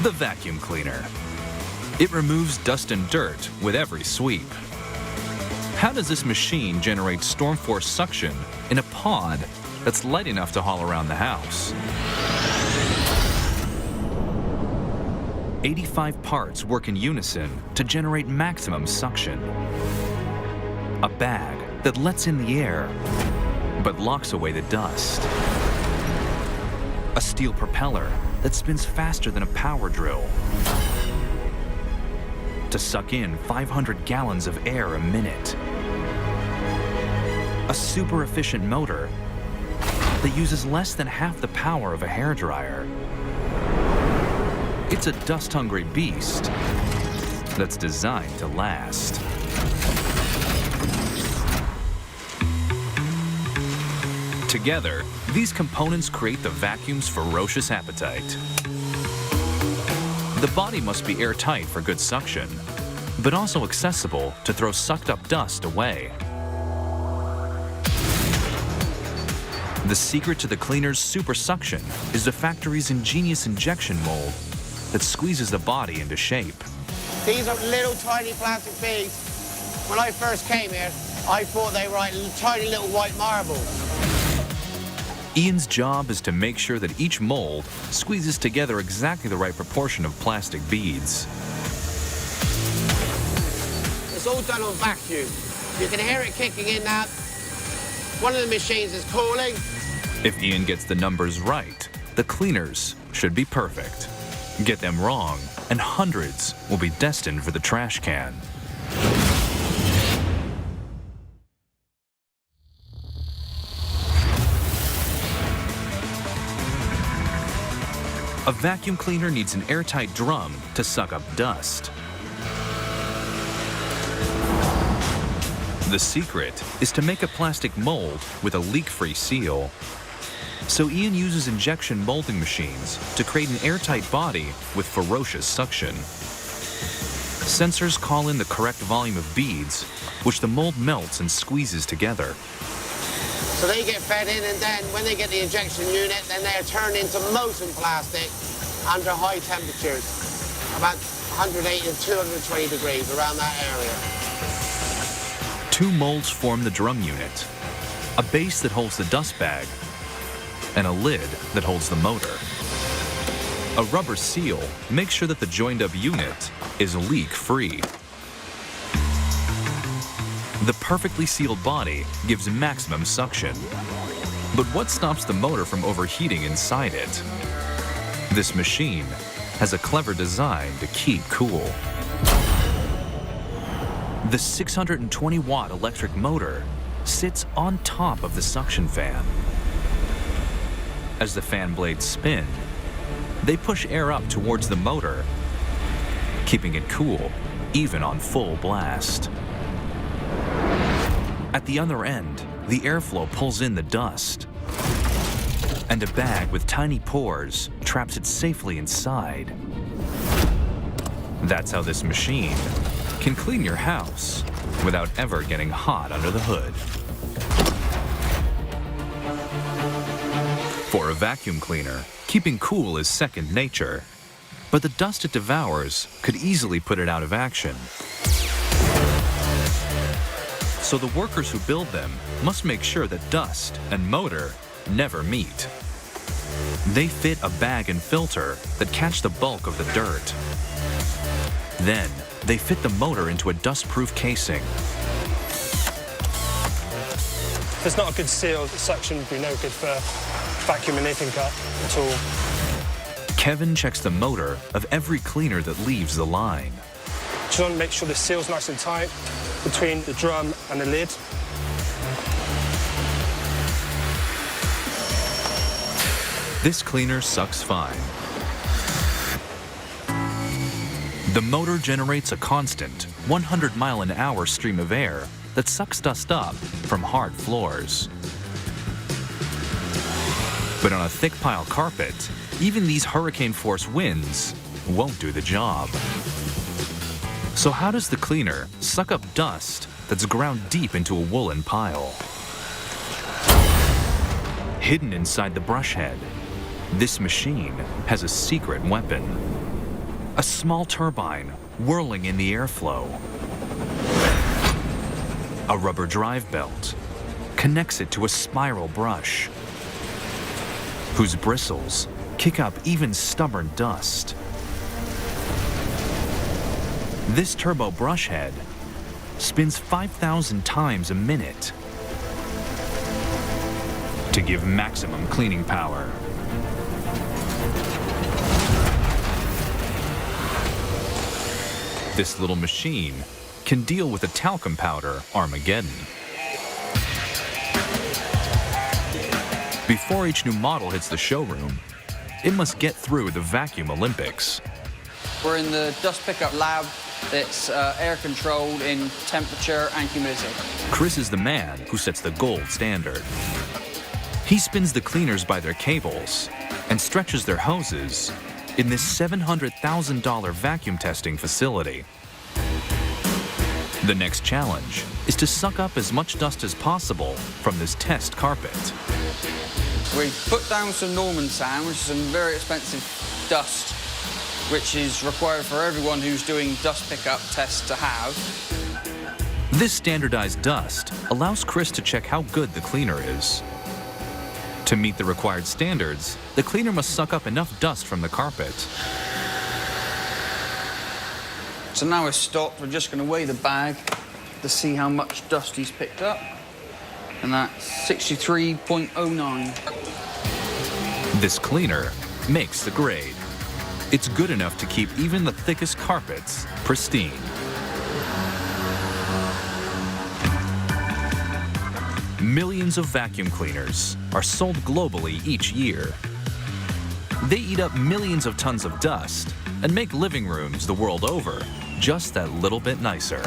the vacuum cleaner. It removes dust and dirt with every sweep. How does this machine generate storm force suction in a pod that's light enough to haul around the house? 85 parts work in unison to generate maximum suction. A bag that lets in the air, but locks away the dust. A steel propeller that spins faster than a power drill to suck in 500 gallons of air a minute. A super efficient motor that uses less than half the power of a hairdryer. It's a dust-hungry beast that's designed to last. Together, these components create the vacuum's ferocious appetite. The body must be airtight for good suction, but also accessible to throw sucked-up dust away. The secret to the cleaner's super suction is the factory's ingenious injection mold that squeezes the body into shape. These are little tiny plastic beads. When I first came here, I thought they were like tiny little white marbles. Ian's job is to make sure that each mold squeezes together exactly the right proportion of plastic beads. It's all done on vacuum. You can hear it kicking in now. One of the machines is cooling. If Ian gets the numbers right, the cleaners should be perfect. Get them wrong, and hundreds will be destined for the trash can. A vacuum cleaner needs an airtight drum to suck up dust. The secret is to make a plastic mold with a leak-free seal. So Ian uses injection molding machines to create an airtight body with ferocious suction. Sensors call in the correct volume of beads, which the mold melts and squeezes together. So they get fed in, and then when they get the injection unit, then they're turned into molten plastic under high temperatures, about 180 to 220 degrees, around that area. Two molds form the drum unit, a base that holds the dust bag, and a lid that holds the motor. A rubber seal makes sure that the joined-up unit is leak-free. The perfectly sealed body gives maximum suction. But what stops the motor from overheating inside it? This machine has a clever design to keep cool. The 620-watt electric motor sits on top of the suction fan. As the fan blades spin, they push air up towards the motor, keeping it cool even on full blast. At the other end, the airflow pulls in the dust, and a bag with tiny pores traps it safely inside. That's how this machine can clean your house without ever getting hot under the hood. For a vacuum cleaner, keeping cool is second nature, but the dust it devours could easily put it out of action. So the workers who build them must make sure that dust and motor never meet. They fit a bag and filter that catch the bulk of the dirt. Then, they fit the motor into a dust-proof casing. If there's not a good seal, the suction would be no good for vacuuming anything up at all. Kevin checks the motor of every cleaner that leaves the line. Just want to make sure the seal's nice and tight between the drum and the lid. This cleaner sucks fine. The motor generates a constant 100-mile-an-hour stream of air that sucks dust up from hard floors. But on a thick pile carpet, even these hurricane-force winds won't do the job. So how does the cleaner suck up dust that's ground deep into a woolen pile? Hidden inside the brush head, this machine has a secret weapon. A small turbine whirling in the airflow. A rubber drive belt connects it to a spiral brush, whose bristles kick up even stubborn dust. This turbo brush head spins 5,000 times a minute to give maximum cleaning power. This little machine can deal with a talcum powder Armageddon. Before each new model hits the showroom, it must get through the Vacuum Olympics. We're in the dust pickup lab that's air-controlled in temperature and humidity. Chris is the man who sets the gold standard. He spins the cleaners by their cables and stretches their hoses in this $700,000 vacuum testing facility. The next challenge is to suck up as much dust as possible from this test carpet. We put down some Norman sand, which is some very expensive dust, which is required for everyone who's doing dust pickup tests to have. This standardized dust allows Chris to check how good the cleaner is. To meet the required standards, the cleaner must suck up enough dust from the carpet. So now we're stopped, we're just going to weigh the bag to see how much dust he's picked up. And that's 63.09. This cleaner makes the grade. It's good enough to keep even the thickest carpets pristine. Millions of vacuum cleaners are sold globally each year. They eat up millions of tons of dust and make living rooms the world over just that little bit nicer.